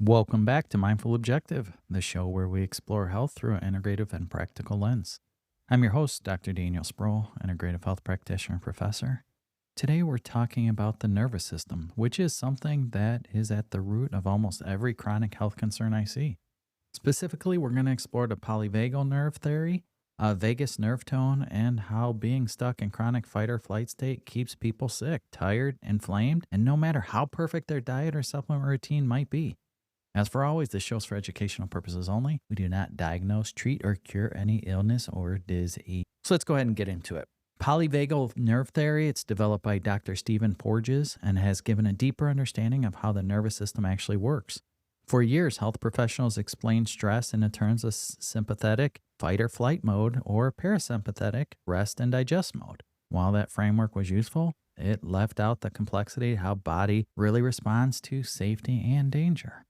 Welcome back to Mindful Objective, the show where we explore health through an integrative and practical lens. I'm your host, Dr. Daniel Sproul, integrative health practitioner and professor. Today we're talking about the nervous system, which is something that is at the root of almost every chronic health concern I see. Specifically, we're going to explore the polyvagal nerve theory, vagus nerve tone, and how being stuck in chronic fight or flight state keeps people sick, tired, inflamed, and no matter how perfect their diet or supplement routine might be. As for always, this show's for educational purposes only. We do not diagnose, treat, or cure any illness or disease. So let's go ahead and get into it. Polyvagal nerve theory, it's developed by Dr. Stephen Porges and has given a deeper understanding of how the nervous system actually works. For years, health professionals explained stress in the terms of sympathetic, fight or flight mode, or parasympathetic, rest and digest mode. While that framework was useful, it left out the complexity of how body really responds to safety and danger.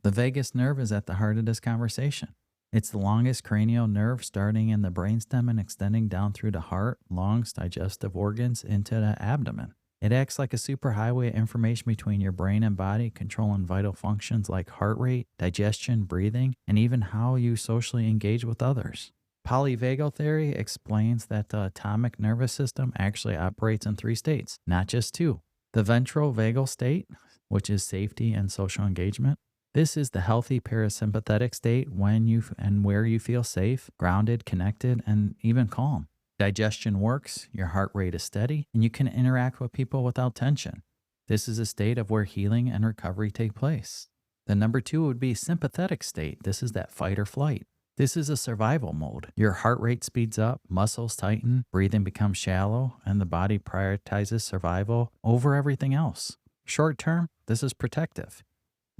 The vagus nerve is at the heart of this conversation. It's the longest cranial nerve starting in the brainstem and extending down through the heart, lungs, digestive organs into the abdomen. It acts like a superhighway of information between your brain and body, controlling vital functions like heart rate, digestion, breathing, and even how you socially engage with others. Polyvagal theory explains that the autonomic nervous system actually operates in 3 states, not just 2. The ventral vagal state, which is safety and social engagement. This is the healthy parasympathetic state when you and where you feel safe, grounded, connected, and even calm. Digestion works, your heart rate is steady, and you can interact with people without tension. This is a state of where healing and recovery take place. The number 2 would be sympathetic state. This is that fight or flight. This is a survival mode. Your heart rate speeds up, muscles tighten, breathing becomes shallow, and the body prioritizes survival over everything else. Short term, this is protective.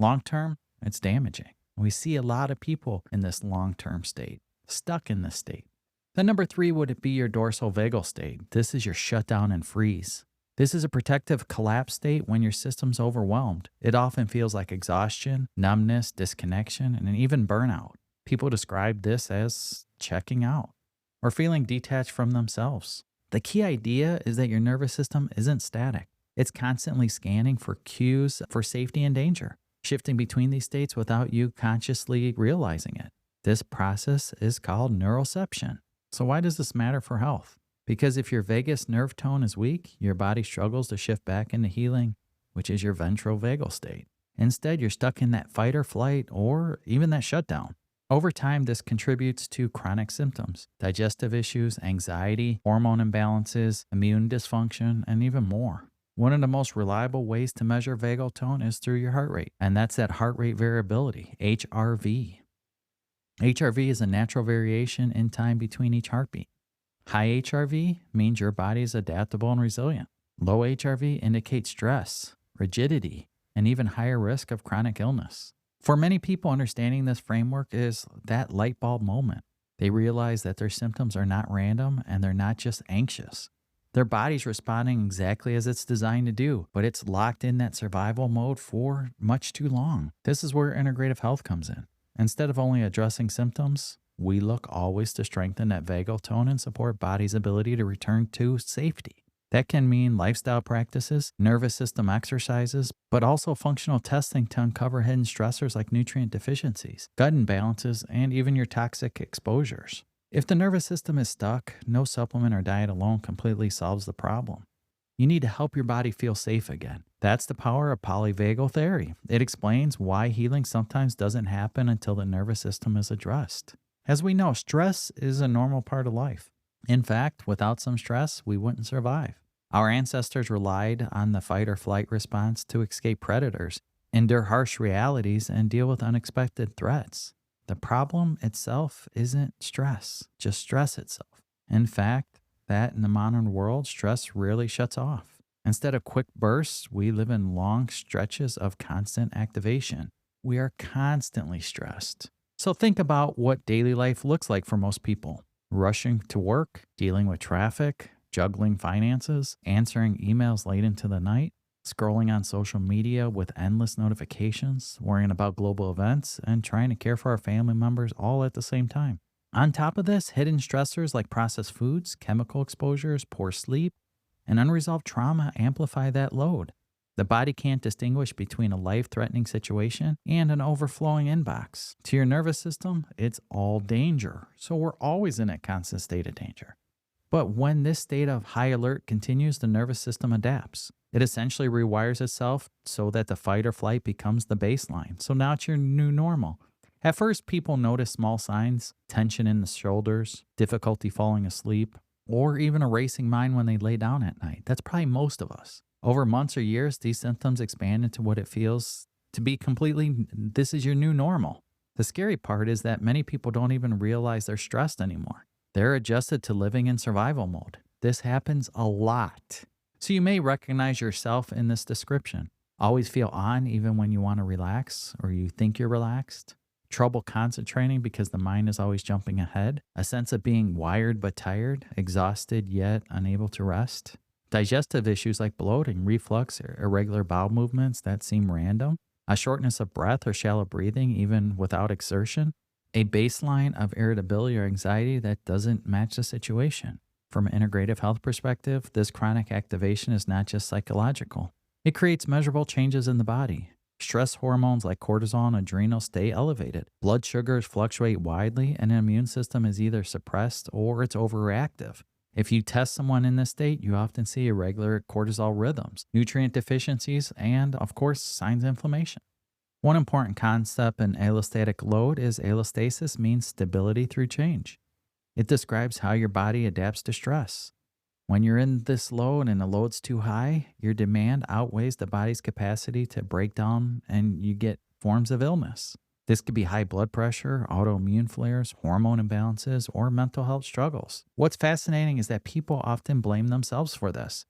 Long term, it's damaging. We see a lot of people in this long-term state, stuck in this state. Then number 3 would be your dorsal vagal state. This is your shutdown and freeze. This is a protective collapse state when your system's overwhelmed. It often feels like exhaustion, numbness, disconnection, and even burnout. People describe this as checking out or feeling detached from themselves. The key idea is that your nervous system isn't static. It's constantly scanning for cues for safety and danger, shifting between these states without you consciously realizing it. This process is called neuroception. So why does this matter for health? Because if your vagus nerve tone is weak, your body struggles to shift back into healing, which is your ventral vagal state. Instead, you're stuck in that fight or flight or even that shutdown. Over time, this contributes to chronic symptoms, digestive issues, anxiety, hormone imbalances, immune dysfunction, and even more. One of the most reliable ways to measure vagal tone is through your heart rate, and that's that heart rate variability, HRV. HRV is a natural variation in time between each heartbeat. High HRV means your body is adaptable and resilient. Low HRV indicates stress, rigidity, and even higher risk of chronic illness. For many people, understanding this framework is that light bulb moment. They realize that their symptoms are not random and they're not just anxious. Their body's responding exactly as it's designed to do, but it's locked in that survival mode for much too long. This is where integrative health comes in. Instead of only addressing symptoms, we look always to strengthen that vagal tone and support body's ability to return to safety. That can mean lifestyle practices, nervous system exercises, but also functional testing to uncover hidden stressors like nutrient deficiencies, gut imbalances, and even your toxic exposures. If the nervous system is stuck, no supplement or diet alone completely solves the problem. You need to help your body feel safe again. That's the power of polyvagal theory. It explains why healing sometimes doesn't happen until the nervous system is addressed. As we know, stress is a normal part of life. In fact, without some stress, we wouldn't survive. Our ancestors relied on the fight or flight response to escape predators, endure harsh realities, and deal with unexpected threats. The problem itself isn't stress, just stress itself. In fact, that in the modern world, stress rarely shuts off. Instead of quick bursts, we live in long stretches of constant activation. We are constantly stressed. So think about what daily life looks like for most people. Rushing to work, dealing with traffic, juggling finances, answering emails late into the night, scrolling on social media with endless notifications, worrying about global events, and trying to care for our family members all at the same time. On top of this, hidden stressors like processed foods, chemical exposures, poor sleep, and unresolved trauma amplify that load. The body can't distinguish between a life-threatening situation and an overflowing inbox. To your nervous system, it's all danger. So we're always in a constant state of danger. But when this state of high alert continues, the nervous system adapts. It essentially rewires itself so that the fight or flight becomes the baseline. So now it's your new normal. At first, people notice small signs, tension in the shoulders, difficulty falling asleep, or even a racing mind when they lay down at night. That's probably most of us. Over months or years, these symptoms expand into what it feels to be completely, this is your new normal. The scary part is that many people don't even realize they're stressed anymore. They're adjusted to living in survival mode. This happens a lot. So you may recognize yourself in this description. Always feel on even when you want to relax or you think you're relaxed. Trouble concentrating because the mind is always jumping ahead. A sense of being wired but tired, exhausted yet unable to rest. Digestive issues like bloating, reflux, or irregular bowel movements that seem random. A shortness of breath or shallow breathing even without exertion. A baseline of irritability or anxiety that doesn't match the situation. From an integrative health perspective, this chronic activation is not just psychological. It creates measurable changes in the body. Stress hormones like cortisol and adrenal stay elevated. Blood sugars fluctuate widely, and an immune system is either suppressed or it's overreactive. If you test someone in this state, you often see irregular cortisol rhythms, nutrient deficiencies, and, of course, signs of inflammation. One important concept in allostatic load is allostasis means stability through change. It describes how your body adapts to stress. When you're in this load and the load's too high, your demand outweighs the body's capacity to break down and you get forms of illness. This could be high blood pressure, autoimmune flares, hormone imbalances, or mental health struggles. What's fascinating is that people often blame themselves for this.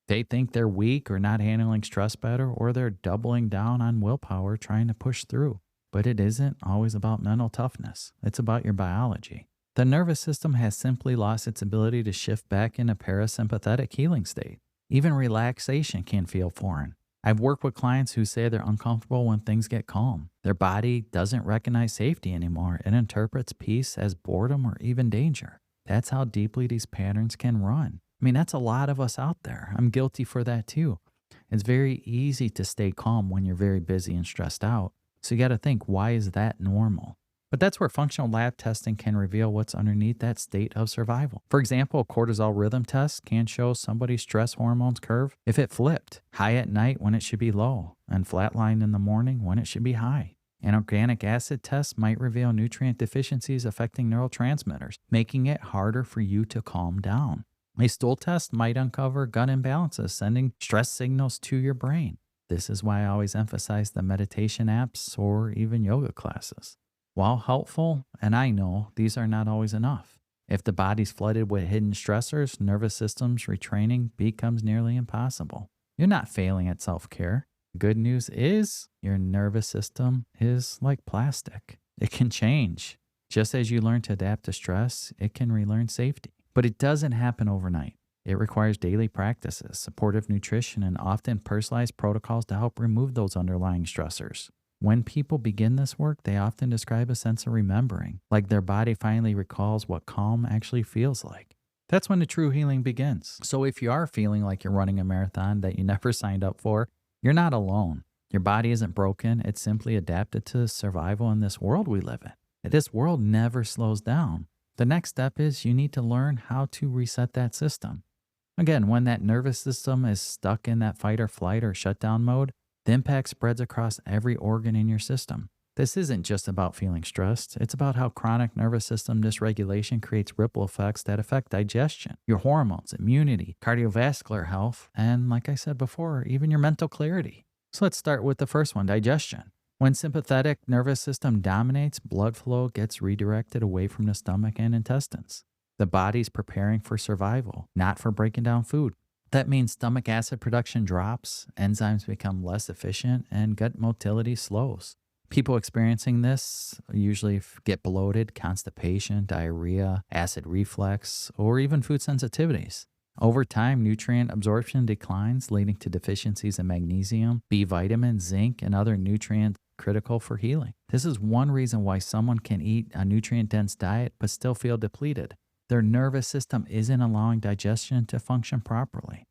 They think they're weak or not handling stress better, or they're doubling down on willpower trying to push through. But it isn't always about mental toughness. It's about your biology. The nervous system has simply lost its ability to shift back into parasympathetic healing state. Even relaxation can feel foreign. I've worked with clients who say they're uncomfortable when things get calm. Their body doesn't recognize safety anymore. It interprets peace as boredom or even danger. That's how deeply these patterns can run. I mean, that's a lot of us out there. I'm guilty for that too. It's very easy to stay calm when you're very busy and stressed out. So you got to think, why is that normal? But that's where functional lab testing can reveal what's underneath that state of survival. For example, a cortisol rhythm test can show somebody's stress hormones curve if it flipped, high at night when it should be low, and flatlined in the morning when it should be high. An organic acid test might reveal nutrient deficiencies affecting neurotransmitters, making it harder for you to calm down. A stool test might uncover gut imbalances, sending stress signals to your brain. This is why I always emphasize the meditation apps or even yoga classes. While helpful, and I know these are not always enough. If the body's flooded with hidden stressors, nervous system's retraining becomes nearly impossible. You're not failing at self-care. The good news is your nervous system is like plastic. It can change. Just as you learn to adapt to stress, it can relearn safety. But it doesn't happen overnight. It requires daily practices, supportive nutrition, and often personalized protocols to help remove those underlying stressors. When people begin this work, they often describe a sense of remembering, like their body finally recalls what calm actually feels like. That's when the true healing begins. So if you are feeling like you're running a marathon that you never signed up for, you're not alone. Your body isn't broken. It's simply adapted to survival in this world we live in. This world never slows down. The next step is you need to learn how to reset that system. Again, when that nervous system is stuck in that fight or flight or shutdown mode, the impact spreads across every organ in your system. This isn't just about feeling stressed. It's about how chronic nervous system dysregulation creates ripple effects that affect digestion, your hormones, immunity, cardiovascular health, and like I said before, even your mental clarity. So let's start with the first one, digestion. When sympathetic nervous system dominates, blood flow gets redirected away from the stomach and intestines. The body's preparing for survival, not for breaking down food. That means stomach acid production drops, enzymes become less efficient, and gut motility slows. People experiencing this usually get bloated, constipation, diarrhea, acid reflux, or even food sensitivities. Over time, nutrient absorption declines, leading to deficiencies in magnesium, B vitamins, zinc, and other nutrients critical for healing. This is one reason why someone can eat a nutrient-dense diet but still feel depleted. Their nervous system isn't allowing digestion to function properly.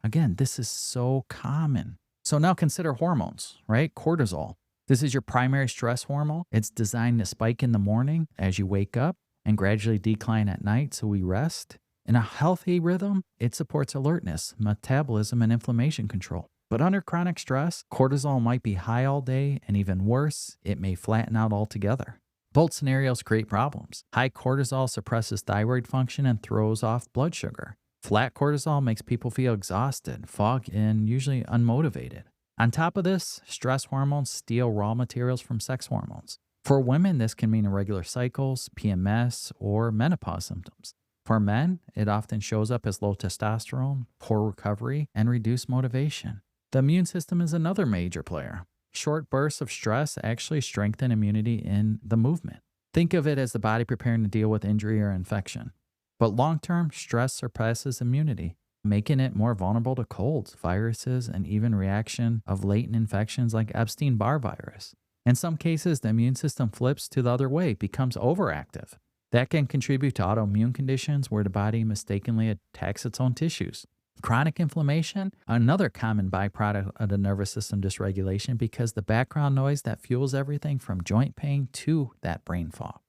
Again, this is so common. So now consider hormones, right? Cortisol. This is your primary stress hormone. It's designed to spike in the morning as you wake up and gradually decline at night so we rest. In a healthy rhythm, it supports alertness, metabolism, and inflammation control. But under chronic stress, cortisol might be high all day, and even worse, it may flatten out altogether. Both scenarios create problems. High cortisol suppresses thyroid function and throws off blood sugar. Flat cortisol makes people feel exhausted, foggy, and usually unmotivated. On top of this, stress hormones steal raw materials from sex hormones. For women, this can mean irregular cycles, PMS, or menopause symptoms. For men, it often shows up as low testosterone, poor recovery, and reduced motivation. The immune system is another major player. Short bursts of stress actually strengthen immunity in the movement. Think of it as the body preparing to deal with injury or infection. But long-term, stress surpasses immunity, making it more vulnerable to colds, viruses, and even reaction of latent infections like Epstein-Barr virus. In some cases, the immune system flips to the other way, becomes overactive. That can contribute to autoimmune conditions where the body mistakenly attacks its own tissues. Chronic inflammation, another common byproduct of the nervous system dysregulation because the background noise that fuels everything from joint pain to that brain fog.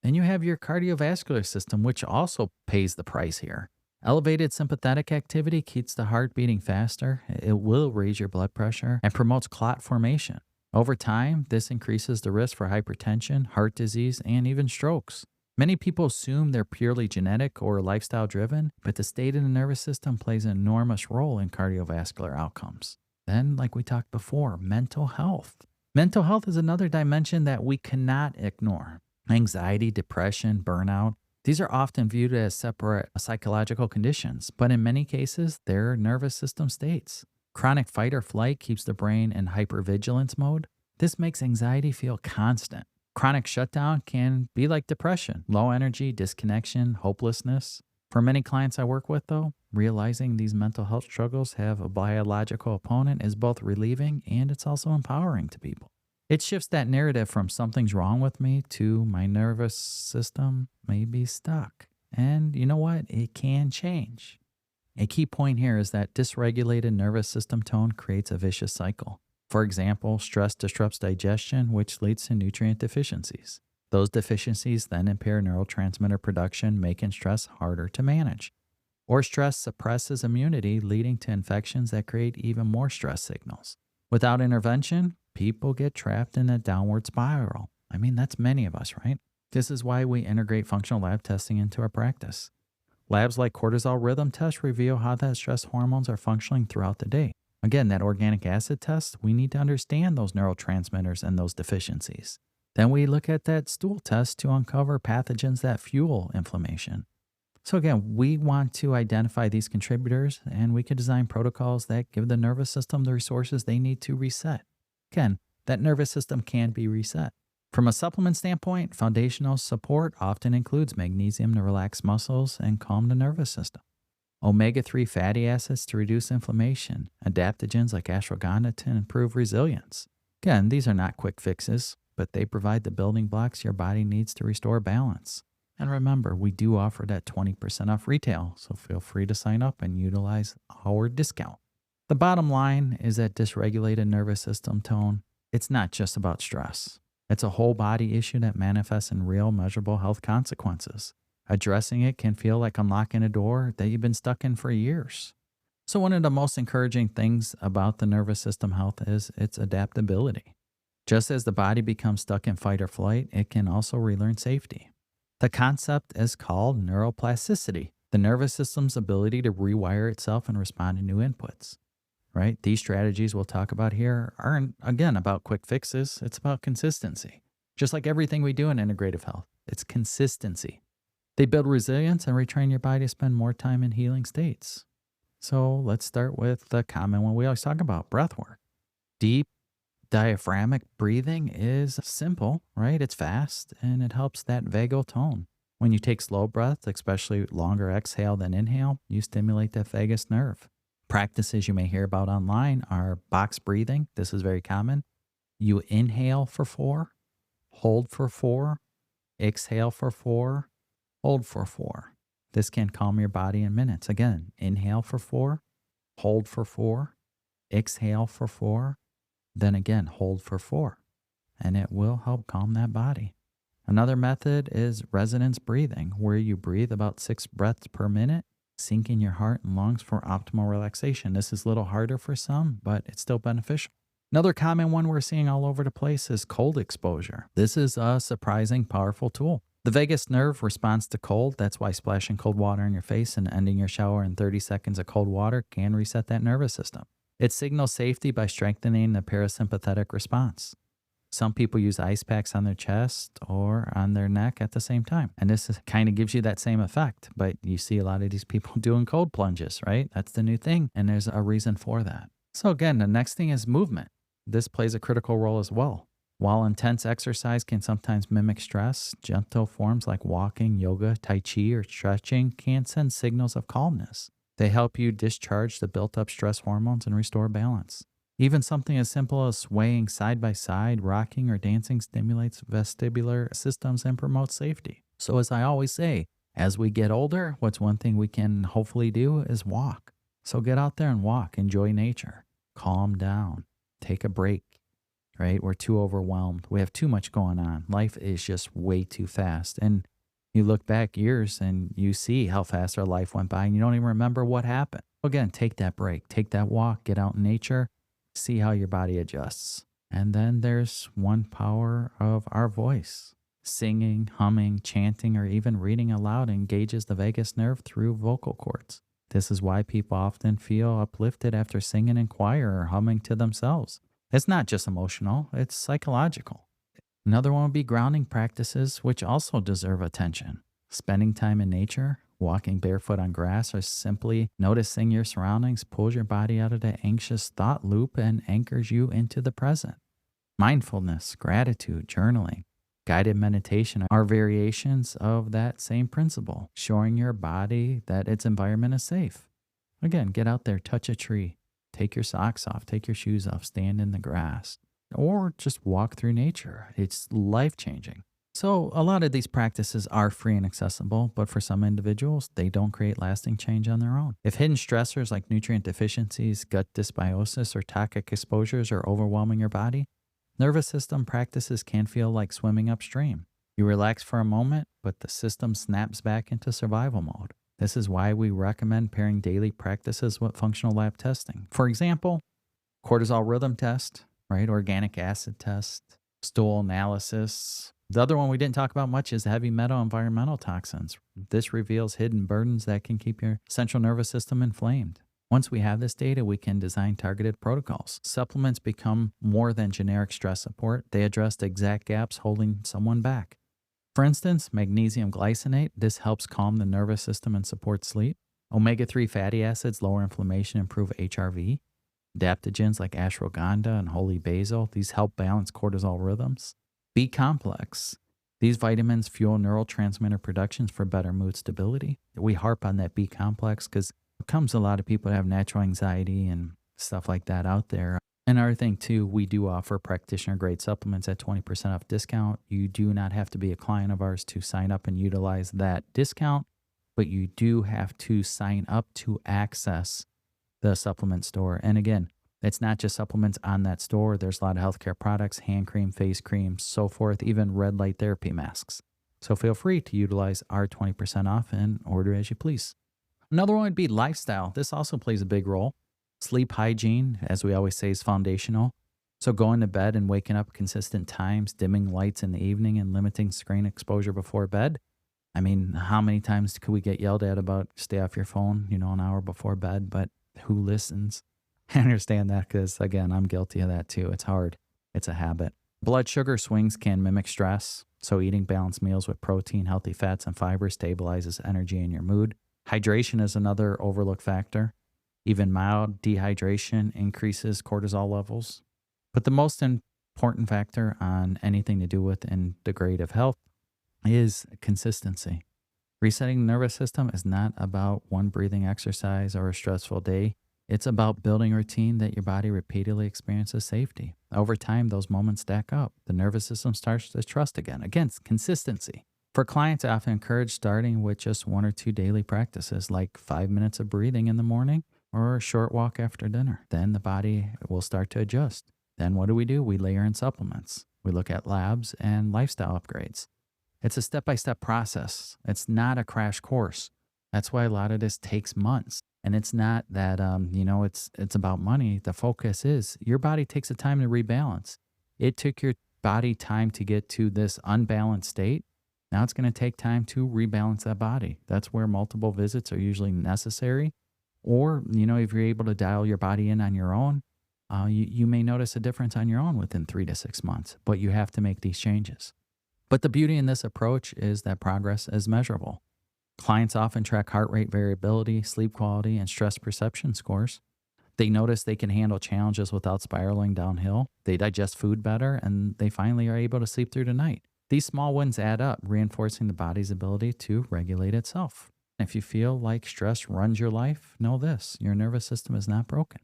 Then you have your cardiovascular system, which also pays the price here. Elevated sympathetic activity keeps the heart beating faster. It will raise your blood pressure and promotes clot formation. Over time, this increases the risk for hypertension, heart disease, and even strokes. Many people assume they're purely genetic or lifestyle driven, but the state of the nervous system plays an enormous role in cardiovascular outcomes. Then, like we talked before, mental health. Mental health is another dimension that we cannot ignore. Anxiety, depression, burnout, these are often viewed as separate psychological conditions, but in many cases, they're nervous system states. Chronic fight or flight keeps the brain in hypervigilance mode. This makes anxiety feel constant. Chronic shutdown can be like depression, low energy, disconnection, hopelessness. For many clients I work with, though, realizing these mental health struggles have a biological opponent is both relieving and it's also empowering to people. It shifts that narrative from something's wrong with me to my nervous system may be stuck. And you know what? It can change. A key point here is that dysregulated nervous system tone creates a vicious cycle. For example, stress disrupts digestion, which leads to nutrient deficiencies. Those deficiencies then impair neurotransmitter production, making stress harder to manage. Or stress suppresses immunity, leading to infections that create even more stress signals. Without intervention, people get trapped in a downward spiral. I mean, that's many of us, right? This is why we integrate functional lab testing into our practice. Labs like cortisol rhythm tests reveal how that stress hormones are functioning throughout the day. Again, that organic acid test, we need to understand those neurotransmitters and those deficiencies. Then we look at that stool test to uncover pathogens that fuel inflammation. So again, we want to identify these contributors and we can design protocols that give the nervous system the resources they need to reset. Again, that nervous system can be reset. From a supplement standpoint, foundational support often includes magnesium to relax muscles and calm the nervous system. Omega-3 fatty acids to reduce inflammation, adaptogens like ashwagandha to improve resilience. Again, these are not quick fixes, but they provide the building blocks your body needs to restore balance. And remember, we do offer that 20% off retail, so feel free to sign up and utilize our discount. The bottom line is that dysregulated nervous system tone, it's not just about stress. It's a whole body issue that manifests in real measurable health consequences. Addressing it can feel like unlocking a door that you've been stuck in for years. So one of the most encouraging things about the nervous system health is its adaptability. Just as the body becomes stuck in fight or flight, it can also relearn safety. The concept is called neuroplasticity, the nervous system's ability to rewire itself and respond to new inputs. Right? These strategies we'll talk about here aren't, again, about quick fixes. It's about consistency. Just like everything we do in integrative health, it's consistency. They build resilience and retrain your body to spend more time in healing states. So let's start with the common one we always talk about, breath work. Deep diaphragmatic breathing is simple, right? It's fast and it helps that vagal tone. When you take slow breaths, especially longer exhale than inhale, you stimulate the vagus nerve. Practices you may hear about online are box breathing. This is very common. You inhale for 4, hold for 4, exhale for 4, hold for 4. This can calm your body in minutes. Again, inhale for 4, hold for 4, exhale for 4, then again hold for 4, and it will help calm that body. Another method is resonance breathing, where you breathe about 6 breaths per minute, syncing your heart and lungs for optimal relaxation. This is a little harder for some, but it's still beneficial. Another common one we're seeing all over the place is cold exposure. This is a surprising, powerful tool. The vagus nerve responds to cold. That's why splashing cold water in your face and ending your shower in 30 seconds of cold water can reset that nervous system. It signals safety by strengthening the parasympathetic response. Some people use ice packs on their chest or on their neck at the same time. And this kind of gives you that same effect. But you see a lot of these people doing cold plunges, right? That's the new thing. And there's a reason for that. So again, the next thing is movement. This plays a critical role as well. While intense exercise can sometimes mimic stress, gentle forms like walking, yoga, tai chi, or stretching can send signals of calmness. They help you discharge the built-up stress hormones and restore balance. Even something as simple as swaying side by side, rocking, or dancing stimulates vestibular systems and promotes safety. So as I always say, as we get older, what's one thing we can hopefully do is walk. So get out there and walk, enjoy nature, calm down, take a break, right? We're too overwhelmed. We have too much going on. Life is just way too fast. And you look back years and you see how fast our life went by and you don't even remember what happened. Again, take that break, take that walk, get out in nature, see how your body adjusts. And then there's one power of our voice. Singing, humming, chanting, or even reading aloud engages the vagus nerve through vocal cords. This is why people often feel uplifted after singing in choir or humming to themselves. It's not just emotional, it's psychological. Another one would be grounding practices, which also deserve attention. Spending time in nature, walking barefoot on grass, or simply noticing your surroundings pulls your body out of the anxious thought loop and anchors you into the present. Mindfulness, gratitude, journaling, guided meditation are variations of that same principle, showing your body that its environment is safe. Again, get out there, touch a tree, take your socks off, take your shoes off, stand in the grass, or just walk through nature. It's life-changing. So a lot of these practices are free and accessible, but for some individuals, they don't create lasting change on their own. If hidden stressors like nutrient deficiencies, gut dysbiosis, or toxic exposures are overwhelming your body, nervous system practices can feel like swimming upstream. You relax for a moment, but the system snaps back into survival mode. This is why we recommend pairing daily practices with functional lab testing. For example, cortisol rhythm test, right? Organic acid test, stool analysis. The other one we didn't talk about much is heavy metal environmental toxins. This reveals hidden burdens that can keep your central nervous system inflamed. Once we have this data, we can design targeted protocols. Supplements become more than generic stress support. They address the exact gaps holding someone back. For instance, magnesium glycinate, this helps calm the nervous system and support sleep. Omega-3 fatty acids lower inflammation, improve HRV. Adaptogens like ashwagandha and holy basil, these help balance cortisol rhythms. B-complex, these vitamins fuel neurotransmitter productions for better mood stability. We harp on that B-complex because it comes a lot of people that have natural anxiety and stuff like that out there. Another thing too, we do offer practitioner-grade supplements at 20% off discount. You do not have to be a client of ours to sign up and utilize that discount, but you do have to sign up to access the supplement store. And again, it's not just supplements on that store. There's a lot of healthcare products, hand cream, face cream, so forth, even red light therapy masks. So feel free to utilize our 20% off and order as you please. Another one would be lifestyle. This also plays a big role. Sleep hygiene, as we always say, is foundational. So going to bed and waking up consistent times, dimming lights in the evening, and limiting screen exposure before bed. I mean, how many times could we get yelled at about stay off your phone, an hour before bed, but who listens? I understand that because, again, I'm guilty of that too. It's hard. It's a habit. Blood sugar swings can mimic stress. So eating balanced meals with protein, healthy fats, and fiber stabilizes energy and your mood. Hydration is another overlooked factor. Even mild dehydration increases cortisol levels. But the most important factor on anything to do with integrative health is consistency. Resetting the nervous system is not about one breathing exercise or a stressful day. It's about building a routine that your body repeatedly experiences safety. Over time, those moments stack up. The nervous system starts to trust again. Again, it's consistency. For clients, I often encourage starting with just 1 or 2 daily practices, like 5 minutes of breathing in the morning or a short walk after dinner. Then the body will start to adjust. Then what do? We layer in supplements. We look at labs and lifestyle upgrades. It's a step-by-step process. It's not a crash course. That's why a lot of this takes months. And it's not that it's about money. The focus is your body takes the time to rebalance. It took your body time to get to this unbalanced state. Now it's going to take time to rebalance that body. That's where multiple visits are usually necessary. Or, if you're able to dial your body in on your own, you may notice a difference on your own within 3 to 6 months, but you have to make these changes. But the beauty in this approach is that progress is measurable. Clients often track heart rate variability, sleep quality, and stress perception scores. They notice they can handle challenges without spiraling downhill. They digest food better, and they finally are able to sleep through the night. These small wins add up, reinforcing the body's ability to regulate itself. If you feel like stress runs your life, know this: your nervous system is not broken.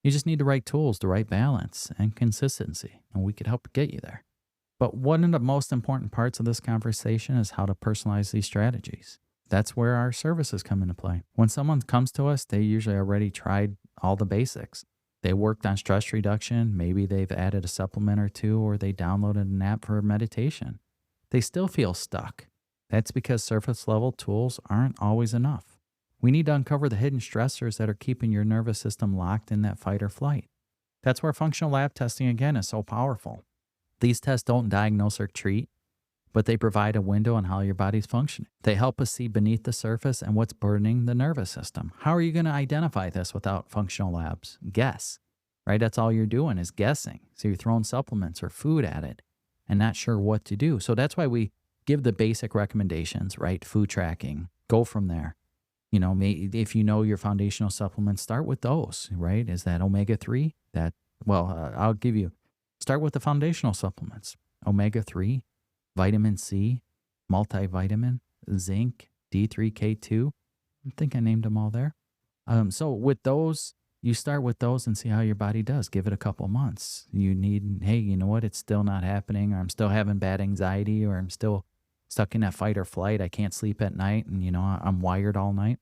You just need the right tools, the right balance, and consistency, and we could help get you there. But one of the most important parts of this conversation is how to personalize these strategies. That's where our services come into play. When someone comes to us, they usually already tried all the basics. They worked on stress reduction, maybe they've added a supplement or two, or they downloaded an app for meditation. They still feel stuck. That's because surface level tools aren't always enough. We need to uncover the hidden stressors that are keeping your nervous system locked in that fight or flight. That's where functional lab testing, again, is so powerful. These tests don't diagnose or treat, but they provide a window on how your body's functioning. They help us see beneath the surface and what's burdening the nervous system. How are you going to identify this without functional labs? Guess, right? That's all you're doing is guessing. So you're throwing supplements or food at it and not sure what to do. So that's why we give the basic recommendations, right? Food tracking, go from there. If you know your foundational supplements, start with those, right? Is that omega-3? I'll give you, start with the foundational supplements. Omega-3, vitamin C, multivitamin, zinc, D3K2. I think I named them all there. So with those, you start with those and see how your body does. Give it a couple months. You need, hey, you know what? It's still not happening, or I'm still having bad anxiety, or I'm still stuck in that fight or flight. I can't sleep at night, and I'm wired all night.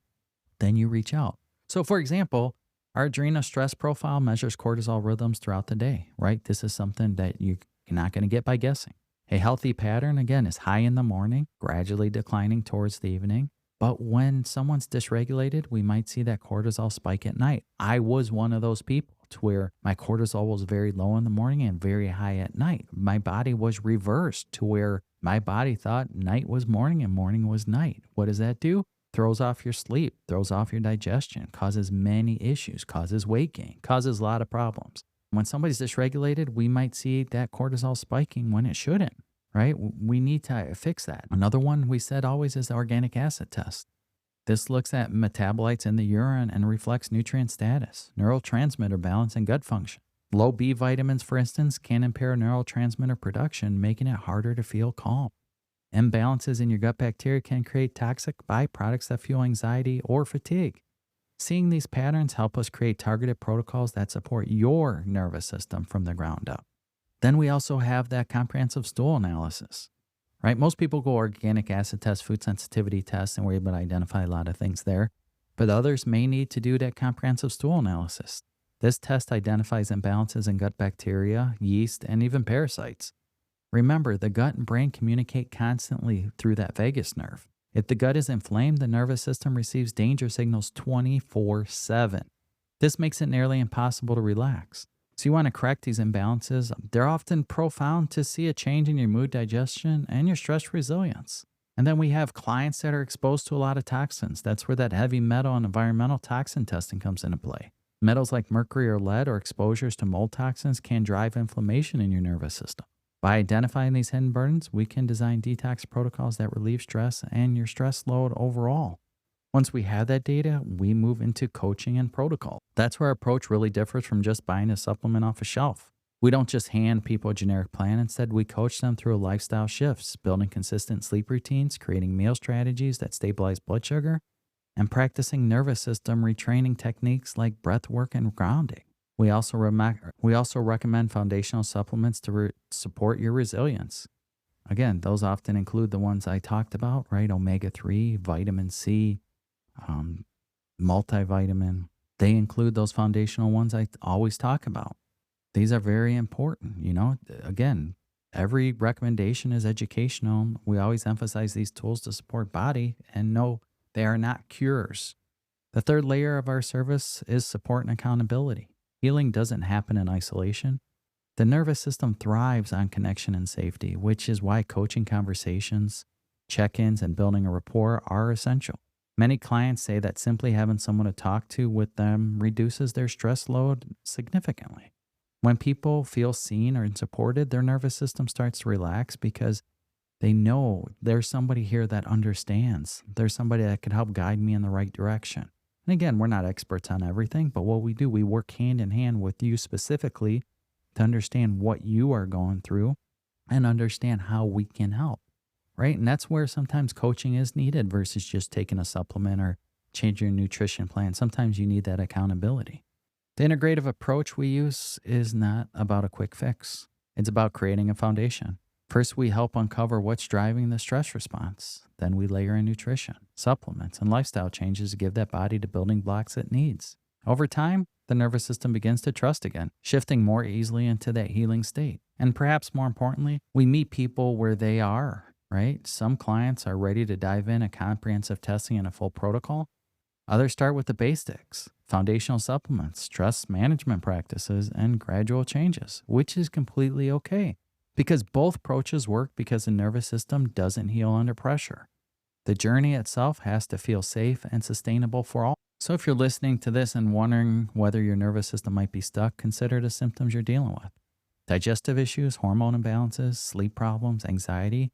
Then you reach out. So for example, our adrenal stress profile measures cortisol rhythms throughout the day, right? This is something that you're not going to get by guessing. A healthy pattern, again, is high in the morning, gradually declining towards the evening. But when someone's dysregulated, we might see that cortisol spike at night. I was one of those people to where my cortisol was very low in the morning and very high at night. My body was reversed to where my body thought night was morning and morning was night. What does that do? Throws off your sleep, throws off your digestion, causes many issues, causes weight gain, causes a lot of problems. When somebody's dysregulated, we might see that cortisol spiking when it shouldn't, right? We need to fix that. Another one we said always is the organic acid test. This looks at metabolites in the urine and reflects nutrient status, neurotransmitter balance, and gut function. Low B vitamins, for instance, can impair neurotransmitter production, making it harder to feel calm. Imbalances in your gut bacteria can create toxic byproducts that fuel anxiety or fatigue. Seeing these patterns help us create targeted protocols that support your nervous system from the ground up. Then we also have that comprehensive stool analysis, right? Most people go organic acid test, food sensitivity test, and we're able to identify a lot of things there. But others may need to do that comprehensive stool analysis. This test identifies imbalances in gut bacteria, yeast, and even parasites. Remember, the gut and brain communicate constantly through that vagus nerve. If the gut is inflamed, the nervous system receives danger signals 24/7. This makes it nearly impossible to relax. So you want to correct these imbalances. They're often profound to see a change in your mood, digestion, and your stress resilience. And then we have clients that are exposed to a lot of toxins. That's where that heavy metal and environmental toxin testing comes into play. Metals like mercury or lead or exposures to mold toxins can drive inflammation in your nervous system. By identifying these hidden burdens, we can design detox protocols that relieve stress and your stress load overall. Once we have that data, we move into coaching and protocol. That's where our approach really differs from just buying a supplement off a shelf. We don't just hand people a generic plan. Instead, we coach them through lifestyle shifts, building consistent sleep routines, creating meal strategies that stabilize blood sugar, and practicing nervous system retraining techniques like breath work and grounding. We also recommend foundational supplements to support your resilience. Again, those often include the ones I talked about, right? Omega-3, vitamin C, multivitamin, They include those foundational ones I always talk about. These are very important. Again, every recommendation is educational. We always emphasize these tools to support body and no, they are not cures. The third layer of our service is support and accountability. Healing doesn't happen in isolation. The nervous system thrives on connection and safety, which is why coaching conversations, check-ins, and building a rapport are essential. Many clients say that simply having someone to talk to with them reduces their stress load significantly. When people feel seen or supported, their nervous system starts to relax because they know there's somebody here that understands. There's somebody that can help guide me in the right direction. And again, we're not experts on everything, but what we do, we work hand in hand with you specifically to understand what you are going through and understand how we can help, right? And that's where sometimes coaching is needed versus just taking a supplement or changing your nutrition plan. Sometimes you need that accountability. The integrative approach we use is not about a quick fix. It's about creating a foundation. First, we help uncover what's driving the stress response. Then we layer in nutrition, supplements, and lifestyle changes to give that body the building blocks it needs. Over time, the nervous system begins to trust again, shifting more easily into that healing state. And perhaps more importantly, we meet people where they are, right? Some clients are ready to dive in a comprehensive testing and a full protocol. Others start with the basics, foundational supplements, stress management practices, and gradual changes, which is completely okay because both approaches work because the nervous system doesn't heal under pressure. The journey itself has to feel safe and sustainable for all. So if you're listening to this and wondering whether your nervous system might be stuck, consider the symptoms you're dealing with. Digestive issues, hormone imbalances, sleep problems, anxiety,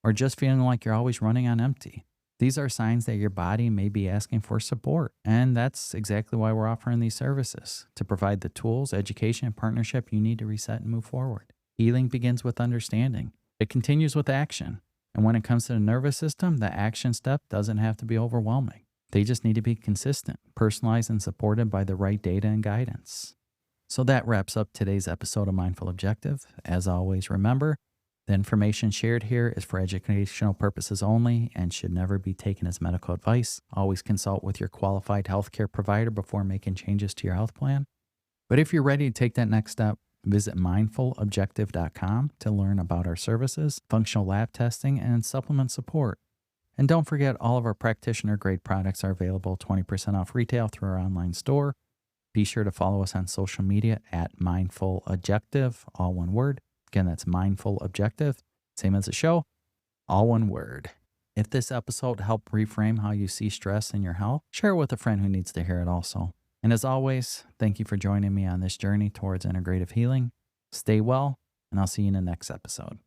or just feeling like you're always running on empty. These are signs that your body may be asking for support. And that's exactly why we're offering these services, to provide the tools, education, and partnership you need to reset and move forward. Healing begins with understanding. It continues with action. And when it comes to the nervous system, the action step doesn't have to be overwhelming. They just need to be consistent, personalized, and supported by the right data and guidance. So that wraps up today's episode of Mindful Objective. As always, remember, the information shared here is for educational purposes only and should never be taken as medical advice. Always consult with your qualified healthcare provider before making changes to your health plan. But if you're ready to take that next step, visit mindfulobjective.com to learn about our services, functional lab testing, and supplement support. And don't forget, all of our practitioner-grade products are available 20% off retail through our online store. Be sure to follow us on social media at Mindful Objective, all one word. Again, that's Mindful Objective, same as the show, all one word. If this episode helped reframe how you see stress in your health, share it with a friend who needs to hear it also. And as always, thank you for joining me on this journey towards integrative healing. Stay well, and I'll see you in the next episode.